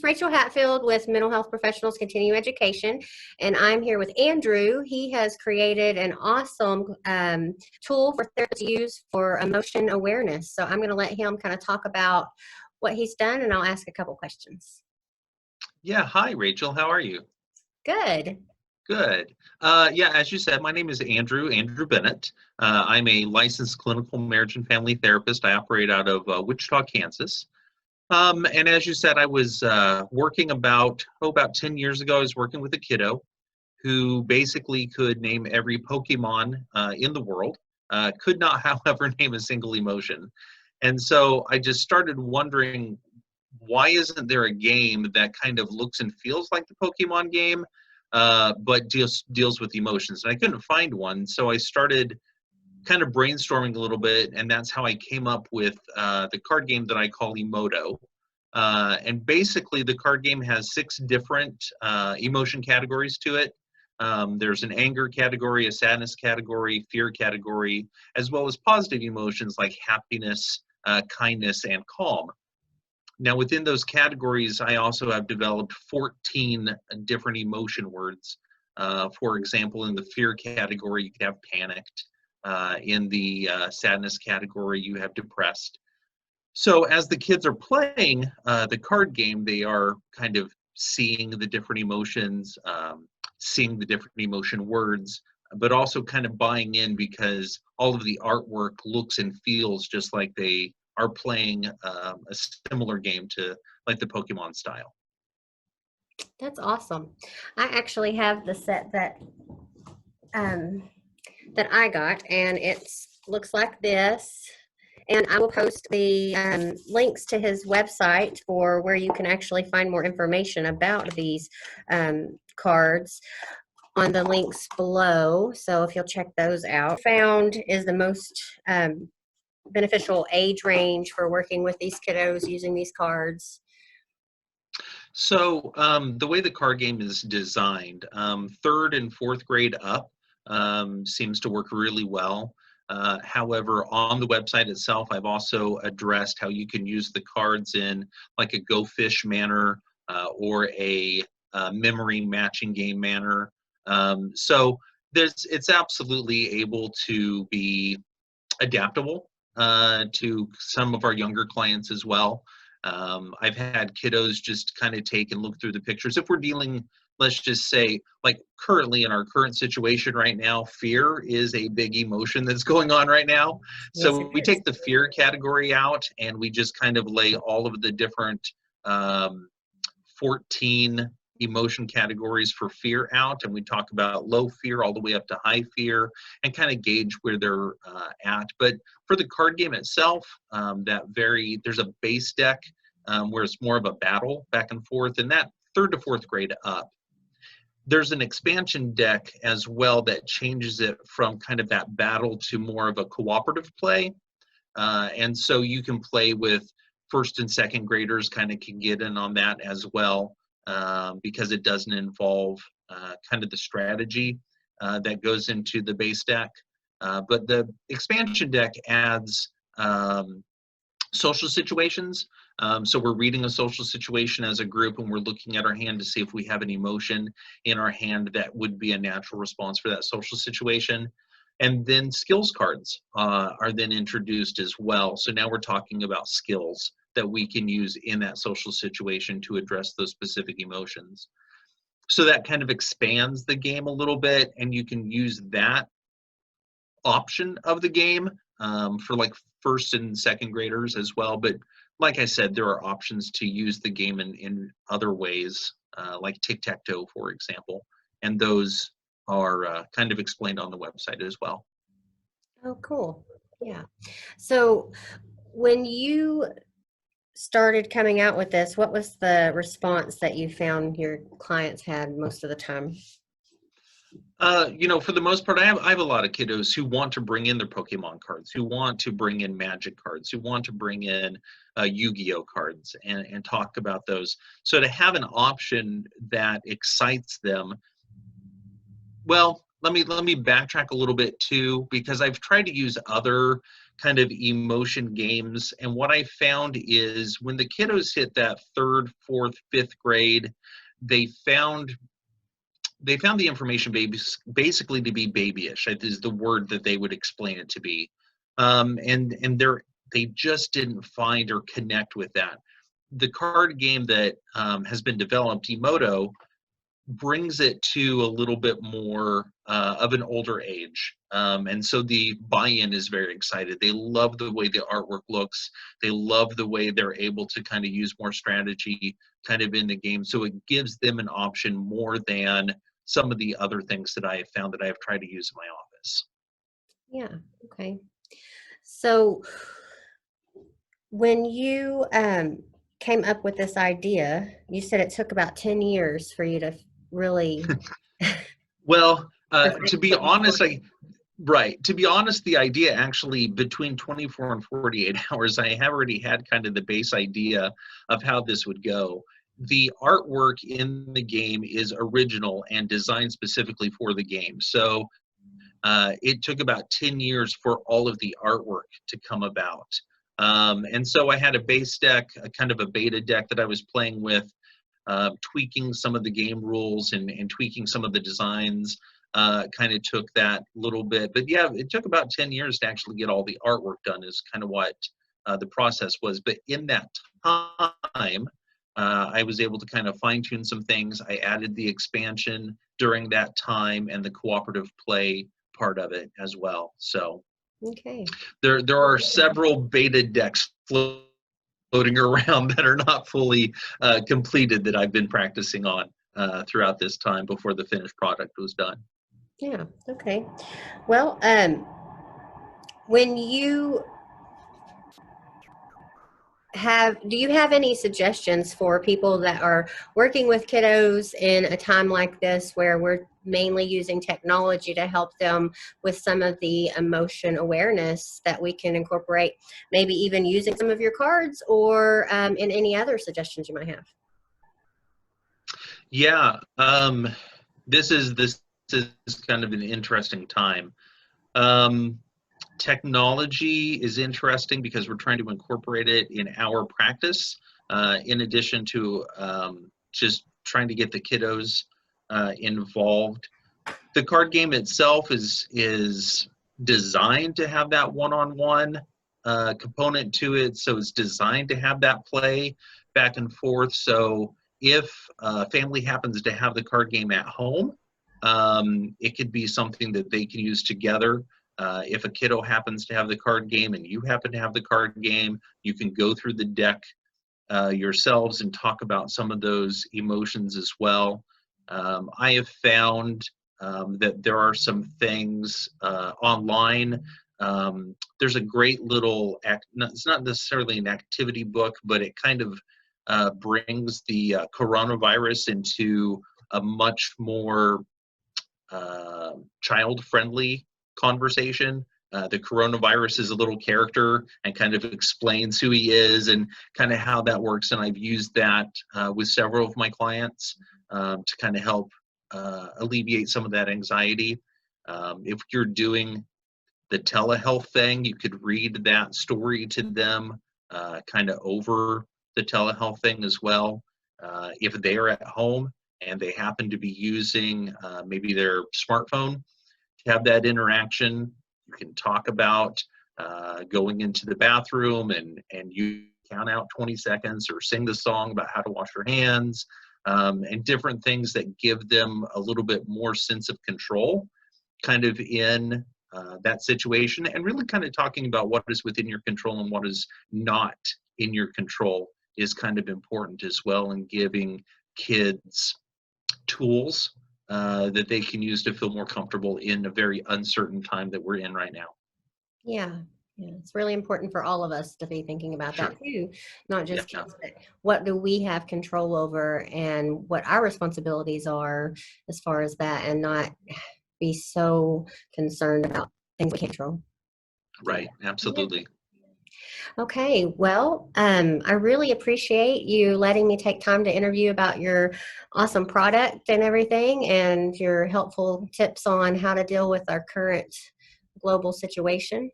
is Rachel Hatfield with Mental Health Professionals Continuing Education, and I'm here with Andrew. He has created an awesome tool for therapists to use for emotion awareness. So I'm going to let him kind of talk about what he's done, and I'll ask a couple questions. Yeah, hi, Rachel. How are you? Good. Good. Yeah, as you said, my name is Andrew Bennett. I'm a licensed clinical marriage and family therapist. I operate out of Wichita, Kansas. And as you said, I was working about 10 years ago. I was working with a kiddo who basically could name every Pokemon in the world, could not, however, name a single emotion. And so I just started wondering, why isn't there a game that kind of looks and feels like the Pokemon game, but deals with emotions? And I couldn't find one, so I started kind of brainstorming a little bit, and that's how I came up with the card game that I call Emoto. And basically, the card game has 6 different emotion categories to it. There's an anger category, a sadness category, fear category, as well as positive emotions like happiness, kindness, and calm. Now, within those categories, I also have developed 14 different emotion words. For example, in the fear category, you could have panicked. In the sadness category, you have depressed. So as the kids are playing the card game, they are kind of seeing the different emotions, seeing the different emotion words, but also kind of buying in because all of the artwork looks and feels just like they are playing a similar game to like the Pokemon style. That's awesome. I actually have the set that I got, and it looks like this. And I will post the links to his website for where you can actually find more information about these cards on the links below. So if you'll check those out. Found is the most beneficial age range for working with these kiddos using these cards. So the way the card game is designed, 3rd and 4th grade up seems to work really well. However, on the website itself, I've also addressed how you can use the cards in like a Go Fish manner or a memory matching game manner. So it's absolutely able to be adaptable to some of our younger clients as well. I've had kiddos just kind of take and look through the pictures. If we're dealing, let's just say, like currently in our current situation right now, fear is a big emotion that's going on right now. Yes, So we take the fear category out and we just kind of lay all of the different 14 emotion categories for fear out, and we talk about low fear all the way up to high fear and kind of gauge where they're at. But for the card game itself, there's a base deck where it's more of a battle back and forth, and that 3rd to 4th grade up. There's an expansion deck as well that changes it from kind of that battle to more of a cooperative play. And so you can play with 1st and 2nd graders, kind of can get in on that as well, because it doesn't involve kind of the strategy that goes into the base deck. But the expansion deck adds social situations. So we're reading a social situation as a group, and we're looking at our hand to see if we have an emotion in our hand that would be a natural response for that social situation. And then skills cards are then introduced as well. So now we're talking about skills that we can use in that social situation to address those specific emotions. So that kind of expands the game a little bit, and you can use that option of the game for like 1st and 2nd graders as well. But like I said, there are options to use the game in other ways, like tic-tac-toe, for example, and those are kind of explained on the website as well. Oh, cool. Yeah. So when you started coming out with this, what was the response that you found your clients had most of the time? For the most part, I have a lot of kiddos who want to bring in their Pokemon cards, who want to bring in Magic cards, who want to bring in Yu-Gi-Oh cards and talk about those. So to have an option that excites them, well, let me backtrack a little bit too, because I've tried to use other kind of emotion games. And what I found is when the kiddos hit that third, fourth, fifth grade, they found the information basically to be babyish. That is the word that they would explain it to be. And they just didn't find or connect with that. The card game that has been developed, Emoto, brings it to a little bit more of an older age. And so the buy-in is very excited. They love the way the artwork looks. They love the way they're able to kind of use more strategy kind of in the game. So it gives them an option more than some of the other things that I have found that I have tried to use in my office. Yeah. Okay. So when you came up with this idea, you said it took about 10 years for you to really. Well, perfect to be what you honest, wanted. right. To be honest, the idea actually between 24 and 48 hours, I have already had kind of the base idea of how this would go. The artwork in the game is original and designed specifically for the game. So it took about 10 years for all of the artwork to come about. And so I had a base deck, a kind of a beta deck that I was playing with, tweaking some of the game rules and tweaking some of the designs. Kind of took that little bit. But yeah, it took about 10 years to actually get all the artwork done is kind of what the process was. But in that time, I was able to kind of fine tune some things. I added the expansion during that time and the cooperative play part of it as well. So Okay. there are several beta decks floating around that are not fully completed that I've been practicing on throughout this time before the finished product was done. Yeah. Okay. Well, when you do you have any suggestions for people that are working with kiddos in a time like this where we're mainly using technology to help them with some of the emotion awareness that we can incorporate, maybe even using some of your cards or in any other suggestions you might have? Yeah, this is kind of an interesting time. Technology is interesting because we're trying to incorporate it in our practice, in addition to just trying to get the kiddos involved. The card game itself is designed to have that one-on-one component to it, so it's designed to have that play back and forth. So if a family happens to have the card game at home, it could be something that they can use together. If a kiddo happens to have the card game and you happen to have the card game, you can go through the deck yourselves and talk about some of those emotions as well. I have found that there are some things online. There's a great little, it's not necessarily an activity book, but it kind of brings the coronavirus into a much more child-friendly conversation. The coronavirus is a little character and kind of explains who he is and kind of how that works. And I've used that with several of my clients to kind of help alleviate some of that anxiety. If you're doing the telehealth thing, you could read that story to them kind of over the telehealth thing as well. If they're at home and they happen to be using maybe their smartphone to have that interaction, you can talk about going into the bathroom and you count out 20 seconds or sing the song about how to wash your hands, and different things that give them a little bit more sense of control kind of in that situation, and really kind of talking about what is within your control and what is not in your control is kind of important as well, and giving kids tools that they can use to feel more comfortable in a very uncertain time that we're in right now. Yeah. Yeah, it's really important for all of us to be thinking about Sure. that too, not just Yeah. kids, but what do we have control over and what our responsibilities are as far as that, and not be so concerned about things we can't control. Right. Yeah. Absolutely. Okay, well, I really appreciate you letting me take time to interview about your awesome product and everything, and your helpful tips on how to deal with our current global situation.